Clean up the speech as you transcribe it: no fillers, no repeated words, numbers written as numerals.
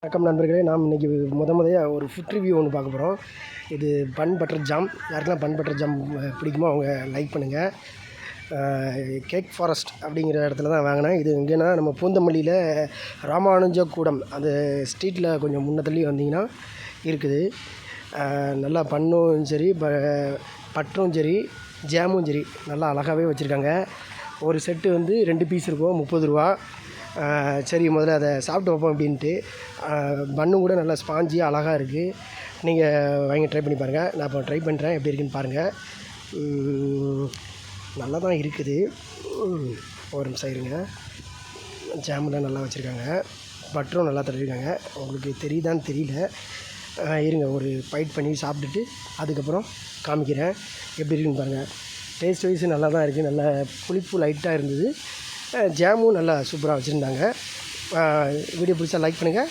வணக்கம் நண்பர்களே, நாம் இன்றைக்கி முதையாக ஒரு ஃபுட் ரிவ்யூ ஒன்று பார்க்க போகிறோம். இது பன் பட்டர் ஜாம். யாருக்கெல்லாம் பன் பட்டர் ஜாம் பிடிக்குமோ அவங்க லைக் பண்ணுங்கள். கேக் ஃபாரஸ்ட் அப்படிங்கிற இடத்துல தான் வாங்கினேன். இது எங்கேன்னா நம்ம பூந்தமல்லியில் ராமானுஜக்கூடம் அந்த ஸ்ட்ரீட்டில் கொஞ்சம் முன்னத்தள்ளி வந்தீங்கன்னா இருக்குது. நல்லா பண்ணும் சரி, பட்டரும் சரி, ஜாமும் சரி நல்லா அழகாகவே வச்சுருக்காங்க. ஒரு செட்டு வந்து 2 பீஸ் இருக்கும், 30 ரூபா. சரி, முதல்ல அதை சாப்பிட்டு வைப்போம் அப்படின்ட்டு. பன்னும் கூட நல்லா ஸ்பாஞ்சியாக அழகாக இருக்குது. நீங்கள் வாங்கி ட்ரை பண்ணி பாருங்கள். நான் இப்போ ட்ரை பண்ணுறேன், எப்படி இருக்குன்னு பாருங்கள். நல்லா தான் இருக்குது. ஒரு நிமிஷம் இருங்க. ஜாமெலாம் நல்லா வச்சுருக்காங்க, பட்டரும் நல்லா தடவிருக்காங்க. உங்களுக்கு தெரியுதான்னு தெரியல, இருங்க ஒரு பைட் பண்ணி சாப்பிட்டுட்டு அதுக்கப்புறம் காமிக்கிறேன் எப்படி இருக்குன்னு பாருங்கள். டேஸ்ட் வைஸு நல்லா தான் இருக்குது. நல்ல புளிப்பு லைட்டாக இருந்தது. ஜாமும் நல்லா சூப்பராக வச்சுருந்தாங்க. வீடியோ பிடிச்சா லைக் பண்ணுங்கள்.